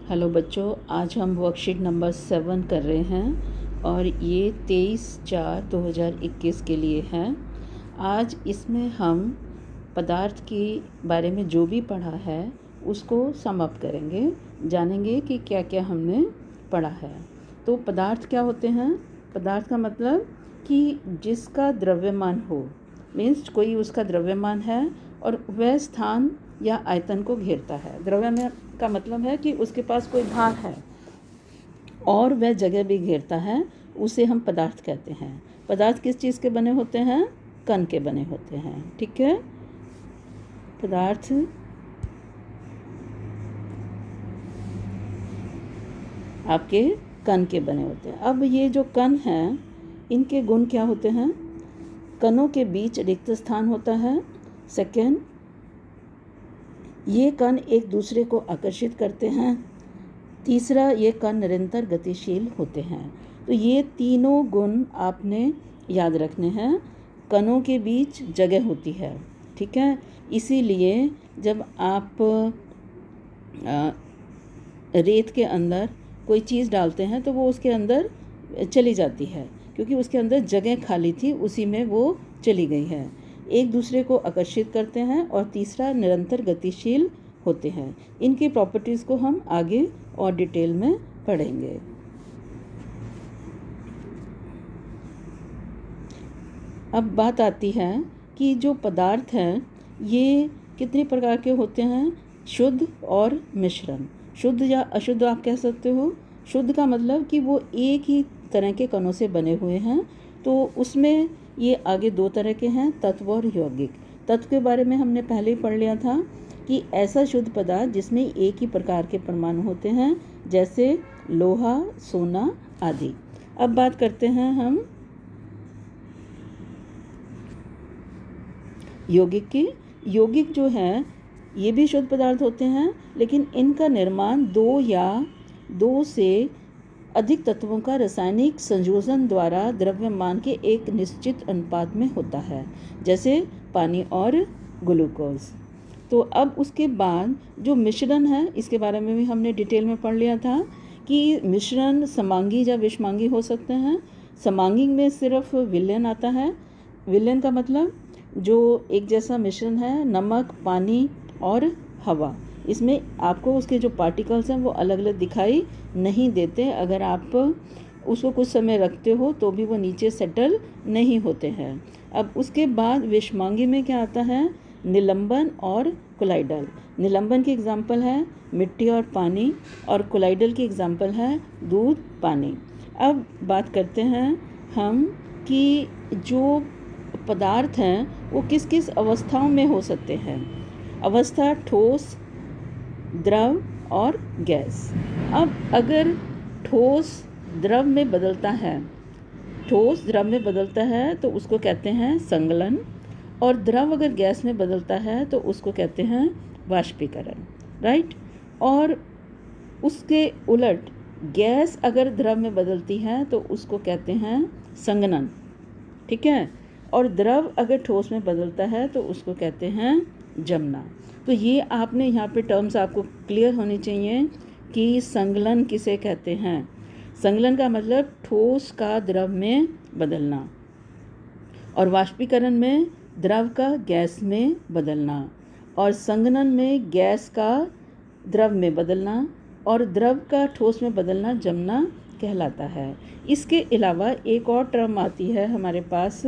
Hello बच्चों, आज हम वर्कशीट नंबर 7 कर रहे हैं और ये 23/4/2021 के लिए है। आज इसमें हम पदार्थ के बारे में जो भी पढ़ा है उसको समाप्त करेंगे, जानेंगे कि क्या क्या हमने पढ़ा है। तो पदार्थ क्या होते हैं? पदार्थ का मतलब कि जिसका द्रव्यमान हो, मीन्स कोई उसका द्रव्यमान है और वह स्थान या आयतन को घेरता है। द्रव्यमान का मतलब है कि उसके पास कोई भार है और वह जगह भी घेरता है, उसे हम पदार्थ कहते हैं। पदार्थ किस चीज़ के बने होते हैं? कण के बने होते हैं। ठीक है, पदार्थ आपके कण के बने होते हैं। अब ये जो कण हैं, इनके गुण क्या होते हैं? कणों के बीच रिक्त स्थान होता है। सेकेंड, ये कण एक दूसरे को आकर्षित करते हैं। तीसरा, ये कण निरंतर गतिशील होते हैं। तो ये तीनों गुण आपने याद रखने हैं। कणों के बीच जगह होती है, ठीक है। इसीलिए जब आप रेत के अंदर कोई चीज़ डालते हैं तो वो उसके अंदर चली जाती है, क्योंकि उसके अंदर जगह खाली थी, उसी में वो चली गई है। एक दूसरे को आकर्षित करते हैं और तीसरा, निरंतर गतिशील होते हैं। इनकी प्रॉपर्टीज़ को हम आगे और डिटेल में पढ़ेंगे। अब बात आती है कि जो पदार्थ हैं ये कितने प्रकार के होते हैं? शुद्ध और मिश्रण। शुद्ध या अशुद्ध आप कह सकते हो। शुद्ध का मतलब कि वो एक ही तरह के कणों से बने हुए हैं। तो उसमें ये आगे दो तरह के हैं, तत्व और यौगिक। तत्व के बारे में हमने पहले ही पढ़ लिया था कि ऐसा शुद्ध पदार्थ जिसमें एक ही प्रकार के परमाणु होते हैं, जैसे लोहा, सोना आदि। अब बात करते हैं हम यौगिक की। यौगिक जो है ये भी शुद्ध पदार्थ होते हैं, लेकिन इनका निर्माण दो से अधिक तत्वों का रासायनिक संयोजन द्वारा द्रव्यमान के एक निश्चित अनुपात में होता है, जैसे पानी और ग्लूकोज। तो अब उसके बाद जो मिश्रण है, इसके बारे में भी हमने डिटेल में पढ़ लिया था कि मिश्रण समांगी या विषमांगी हो सकते हैं। समांगी में सिर्फ विलयन आता है। विलयन का मतलब जो एक जैसा मिश्रण है, नमक, पानी और हवा, इसमें आपको उसके जो पार्टिकल्स हैं वो अलग अलग दिखाई नहीं देते। अगर आप उसको कुछ समय रखते हो तो भी वो नीचे सेटल नहीं होते हैं। अब उसके बाद विषमांगी में क्या आता है? निलंबन और कोलाइडल। निलंबन की एग्जाम्पल है मिट्टी और पानी, और कोलाइडल की एग्जाम्पल है दूध, पानी। अब बात करते हैं हम कि जो पदार्थ हैं वो किस किस अवस्थाओं में हो सकते हैं। अवस्था ठोस, द्रव और गैस। अब अगर ठोस द्रव में बदलता है तो उसको कहते हैं संगलन, और द्रव अगर गैस में बदलता है तो उसको कहते हैं वाष्पीकरण, राइट। और उसके उलट गैस अगर द्रव में बदलती है तो उसको कहते हैं संघनन, ठीक है। और द्रव अगर ठोस में बदलता है तो उसको कहते हैं जमना। तो ये आपने यहाँ पे टर्म्स आपको क्लियर होनी चाहिए कि संगलन किसे कहते हैं। संगलन का मतलब ठोस का द्रव में बदलना, और वाष्पीकरण में द्रव का गैस में बदलना, और संघनन में गैस का द्रव में बदलना और द्रव का ठोस में बदलना जमना कहलाता है। इसके अलावा एक और टर्म आती है हमारे पास,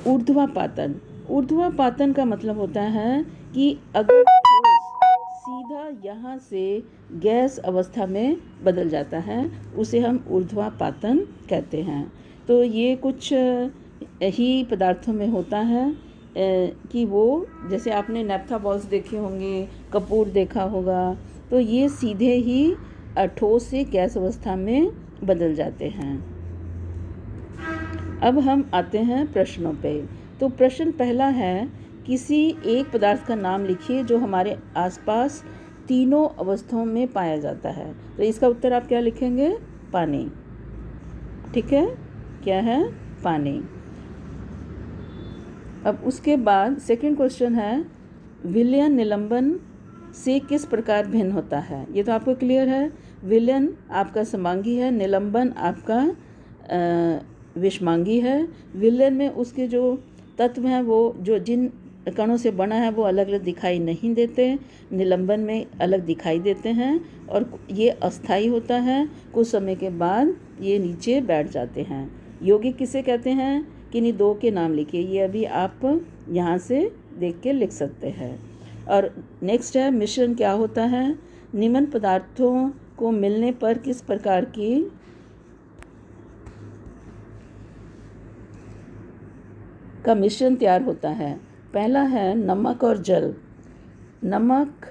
ऊर्ध्वापातन। ऊर्ध्वापातन का मतलब होता है कि अगर सीधा यहाँ से गैस अवस्था में बदल जाता है, उसे हम ऊर्ध्वापातन कहते हैं। तो ये कुछ ही पदार्थों में होता है कि वो, जैसे आपने नैप्था बॉल्स देखे होंगे, कपूर देखा होगा, तो ये सीधे ही ठोस से गैस अवस्था में बदल जाते हैं। अब हम आते हैं प्रश्नों पे। तो प्रश्न पहला है, किसी एक पदार्थ का नाम लिखिए जो हमारे आसपास तीनों अवस्थाओं में पाया जाता है। तो इसका उत्तर आप क्या लिखेंगे? पानी, ठीक है। क्या है? पानी। अब उसके बाद सेकंड क्वेश्चन है, विलयन, निलंबन, से किस प्रकार भिन्न होता है, ये तो आपको क्लियर है। विलयन आपका समांगी है, निलंबन आपका विषमांगी है। विलयन में उसके जो तत्व हैं वो जो जिन कणों से बना है वो अलग अलग दिखाई नहीं देते, निलंबन में अलग दिखाई देते हैं और ये अस्थाई होता है, कुछ समय के बाद ये नीचे बैठ जाते हैं। यौगिक किसे कहते हैं, किन्हीं दो के नाम लिखिए, ये अभी आप यहाँ से देख के लिख सकते हैं। और नेक्स्ट है मिश्रण क्या होता है। निम्न पदार्थों को मिलने पर किस प्रकार की का मिश्रण तैयार होता है। पहला है नमक और जल। नमक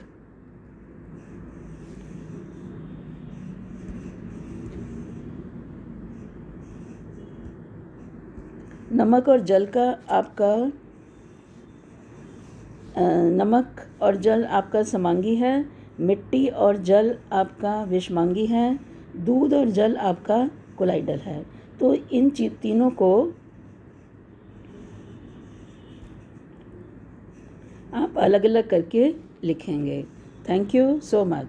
और जल का आपका नमक और जल आपका समांगी है, मिट्टी और जल आपका विषमांगी है, दूध और जल आपका कोलाइडल है। तो इन तीनों को आप अलग अलग करके लिखेंगे। Thank you so much.